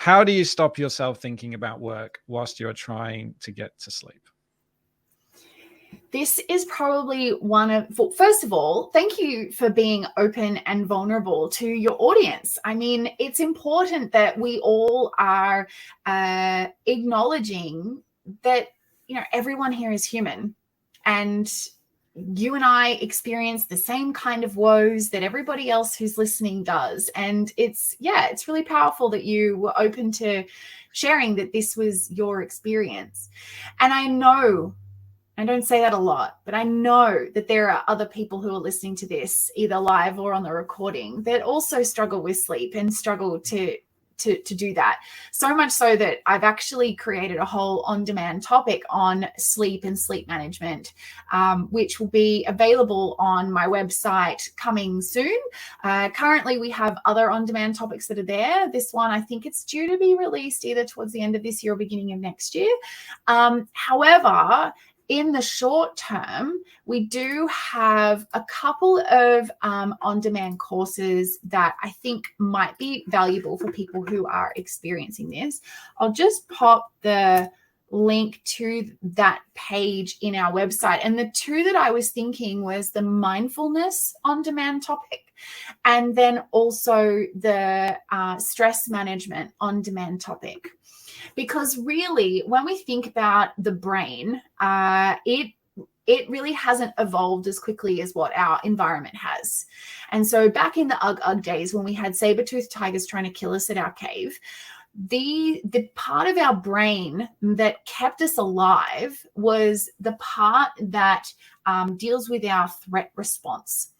How do you stop yourself thinking about work whilst you're trying to get to sleep? This is probably first of all, thank you for being open and vulnerable to your audience. I mean, it's important that we all are acknowledging that, everyone here is human, and you and I experience the same kind of woes that everybody else who's listening does. And it's really powerful that you were open to sharing that this was your experience. And I know, I don't say that a lot, but I know that there are other people who are listening to this either live or on the recording that also struggle with sleep and struggle to do that. So much so that I've actually created a whole on-demand topic on sleep and sleep management, which will be available on my website coming soon. Currently, we have other on-demand topics that are there. This one, I think it's due to be released either towards the end of this year or beginning of next year. However, in the short term, we do have a couple of on-demand courses that I think might be valuable for people who are experiencing this. I'll just pop the link to that page in our website. And the two that I was thinking was the mindfulness on-demand topic, and then also the stress management on-demand topic. Because really, when we think about the brain, it really hasn't evolved as quickly as what our environment has. And so back in the Ugg days, when we had saber-toothed tigers trying to kill us at our cave, the part of our brain that kept us alive was the part that deals with our threat response.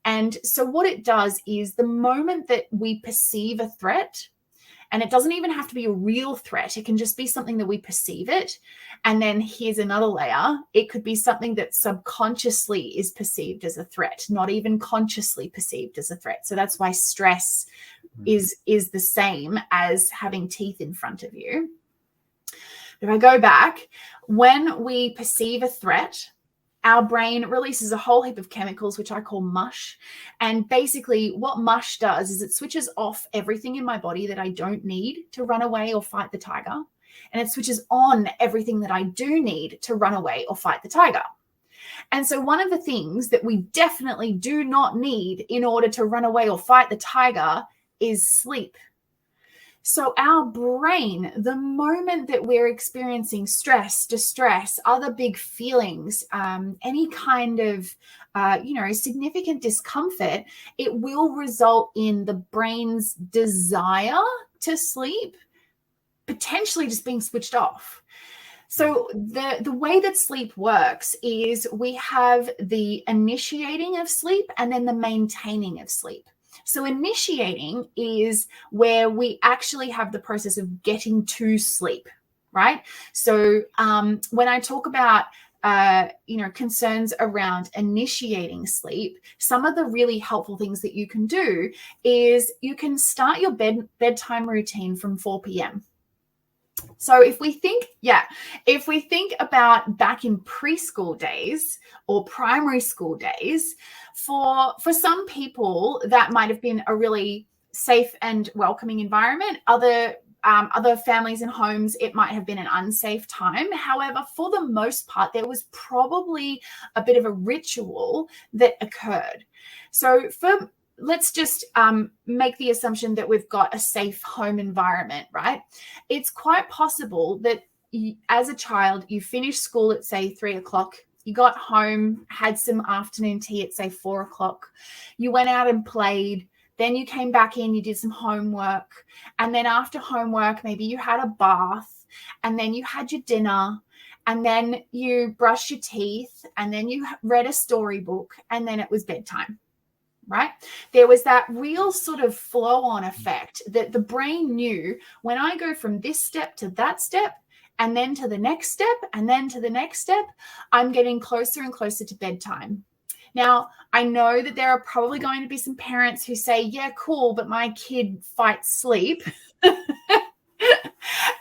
And so what it does is the moment that we perceive a threat, and it doesn't even have to be a real threat. It can just be something that we perceive it. And then here's another layer. It could be something that subconsciously is perceived as a threat, not even consciously perceived as a threat. So that's why stress is the same as having teeth in front of you. If I go back, when we perceive a threat, our brain releases a whole heap of chemicals, which I call mush. And basically what mush does is it switches off everything in my body that I don't need to run away or fight the tiger. And it switches on everything that I do need to run away or fight the tiger. And so one of the things that we definitely do not need in order to run away or fight the tiger is sleep. So our brain, the moment that we're experiencing stress, distress, other big feelings, any kind of, significant discomfort, it will result in the brain's desire to sleep potentially just being switched off. So the way that sleep works is we have the initiating of sleep and then the maintaining of sleep. So initiating is where we actually have the process of getting to sleep, right? So when I talk about, concerns around initiating sleep, some of the really helpful things that you can do is you can start your bedtime routine from 4 p.m. So if we think about back in preschool days or primary school days, for some people that might have been a really safe and welcoming environment. Other families and homes, it might have been an unsafe time. However, for the most part, there was probably a bit of a ritual that occurred. So let's just make the assumption that we've got a safe home environment, right? It's quite possible that as a child, you finished school at, say, 3 o'clock. You got home, had some afternoon tea at, say, 4 o'clock. You went out and played. Then you came back in, you did some homework. And then after homework, maybe you had a bath. And then you had your dinner. And then you brushed your teeth. And then you read a storybook. And then it was bedtime. Right? There was that real sort of flow-on effect that the brain knew when I go from this step to that step and then to the next step and then to the next step, I'm getting closer and closer to bedtime. Now, I know that there are probably going to be some parents who say, yeah, cool, but my kid fights sleep.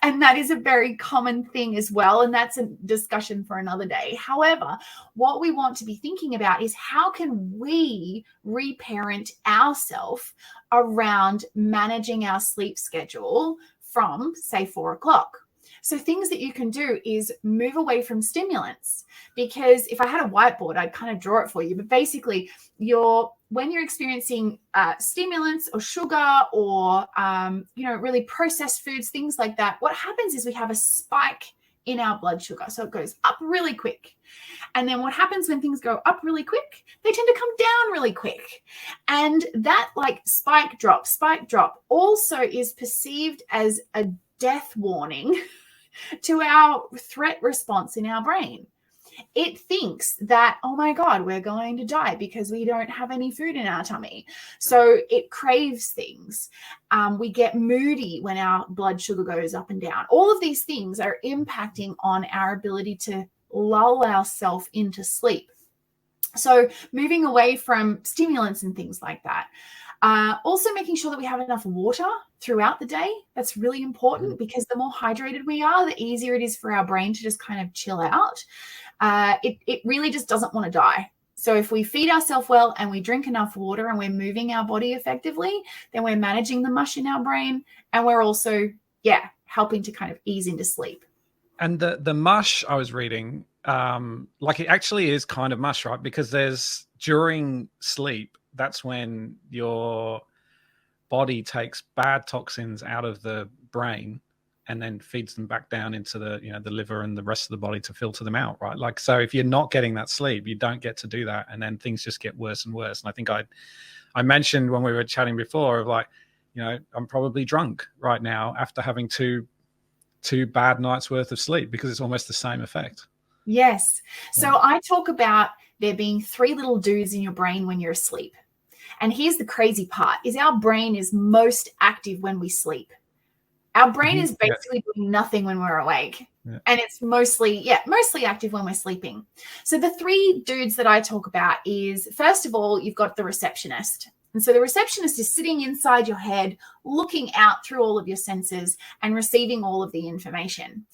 And that is a very common thing as well. And that's a discussion for another day. However, what we want to be thinking about is how can we reparent ourselves around managing our sleep schedule from, say, 4 o'clock. So things that you can do is move away from stimulants, because if I had a whiteboard, I'd kind of draw it for you. But basically, when you're experiencing stimulants or sugar or, really processed foods, things like that, what happens is we have a spike in our blood sugar. So it goes up really quick. And then what happens when things go up really quick? They tend to come down really quick. And that like spike drop also is perceived as a death warning to our threat response in our brain. It thinks that, oh my God, we're going to die because we don't have any food in our tummy. So it craves things. We get moody when our blood sugar goes up and down. All of these things are impacting on our ability to lull ourselves into sleep. So moving away from stimulants and things like that. Also making sure that we have enough water throughout the day. That's really important, because the more hydrated we are, the easier it is for our brain to just kind of chill out. It really just doesn't want to die. So if we feed ourselves well and we drink enough water and we're moving our body effectively, then we're managing the mush in our brain, and we're also, helping to kind of ease into sleep. And the mush I was reading, it actually is kind of mush, right? Because during sleep, that's when your body takes bad toxins out of the brain and then feeds them back down into the liver and the rest of the body to filter them out, right? Like, so if you're not getting that sleep, you don't get to do that, and then things just get worse and worse. And I think I mentioned when we were chatting before of I'm probably drunk right now after having two bad nights worth of sleep, because it's almost the same effect. Yes. So I talk about there being 3 little dudes in your brain when you're asleep. And here's the crazy part, is our brain is most active when we sleep. Our brain is basically doing nothing when we're awake. Yeah. And it's mostly active when we're sleeping. So the 3 dudes that I talk about is, first of all, you've got the receptionist. And so the receptionist is sitting inside your head, looking out through all of your senses and receiving all of the information.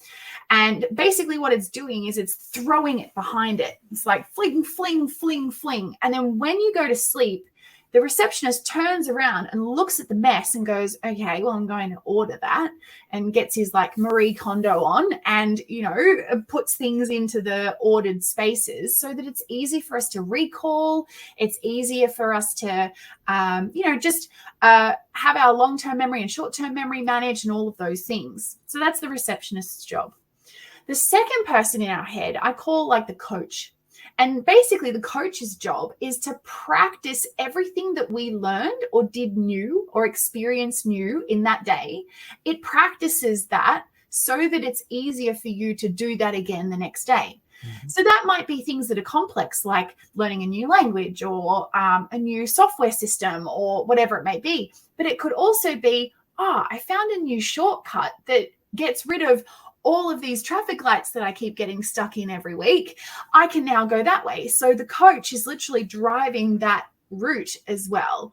And basically what it's doing is it's throwing it behind it. It's like fling, fling, fling, fling. And then when you go to sleep, the receptionist turns around and looks at the mess and goes, okay, well, I'm going to order that, and gets his like Marie Kondo on and, puts things into the ordered spaces so that it's easy for us to recall. It's easier for us to, have our long-term memory and short-term memory managed and all of those things. So that's the receptionist's job. The second person in our head, I call like the coach. And basically the coach's job is to practice everything that we learned or did new or experienced new in that day. It practices that so that it's easier for you to do that again the next day. Mm-hmm. So that might be things that are complex, like learning a new language or a new software system or whatever it may be. But it could also be, I found a new shortcut that gets rid of all of these traffic lights that I keep getting stuck in every week. I can now go that way. So the coach is literally driving that route as well.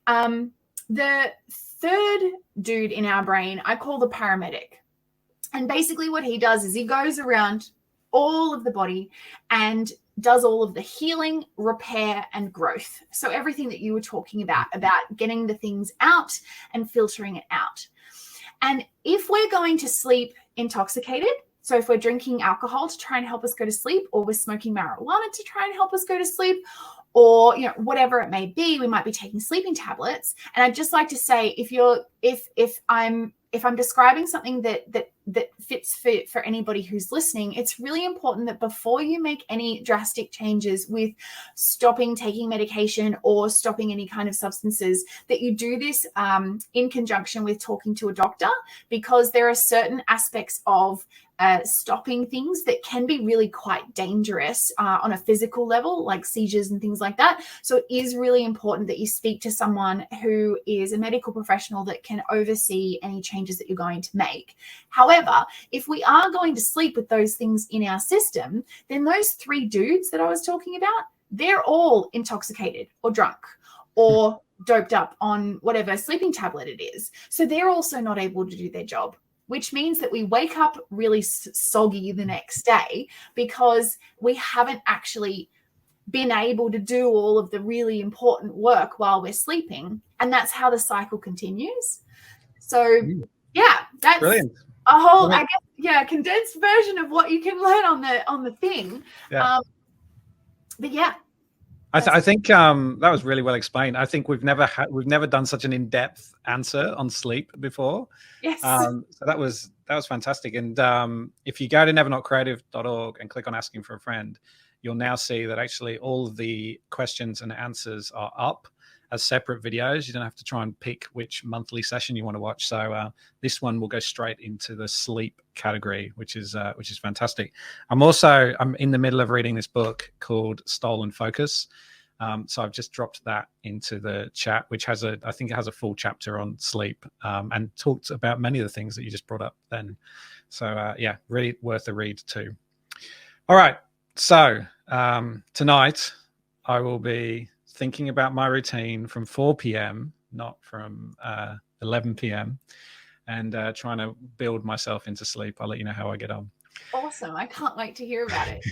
The third dude in our brain, I call the paramedic. And basically what he does is he goes around all of the body and does all of the healing, repair, and growth. So everything that you were talking about getting the things out and filtering it out. And if we're going to sleep intoxicated, so if we're drinking alcohol to try and help us go to sleep, or we're smoking marijuana to try and help us go to sleep, or whatever it may be, we might be taking sleeping tablets. And I'd just like to say, if I'm describing something that fits for anybody who's listening, it's really important that before you make any drastic changes with stopping taking medication or stopping any kind of substances, that you do this in conjunction with talking to a doctor, because there are certain aspects of stopping things that can be really quite dangerous on a physical level, like seizures and things like that. So it is really important that you speak to someone who is a medical professional that can oversee any changes that you're going to make. However, if we are going to sleep with those things in our system, then those 3 dudes that I was talking about, they're all intoxicated or drunk or doped up on whatever sleeping tablet it is. So they're also not able to do their job, which means that we wake up really soggy the next day because we haven't actually been able to do all of the really important work while we're sleeping. And that's how the cycle continues. So Yeah, that's Brilliant. a whole, I guess, condensed version of what you can learn on the thing. Yeah. But yeah. I think that was really well explained. I think we've never done such an in-depth answer on sleep before. Yes. So that was fantastic. And if you go to nevernotcreative.org and click on asking for a friend, you'll now see that actually all of the questions and answers are up as separate videos. You don't have to try and pick which monthly session you want to watch. So this one will go straight into the sleep category, which is fantastic. I'm in the middle of reading this book called Stolen Focus. So I've just dropped that into the chat, which I think it has a full chapter on sleep, and talks about many of the things that you just brought up then. So really worth a read too. All right. So tonight I will be thinking about my routine from 4 p.m., not from 11 p.m., and trying to build myself into sleep. I'll let you know how I get on. Awesome. I can't wait to hear about it.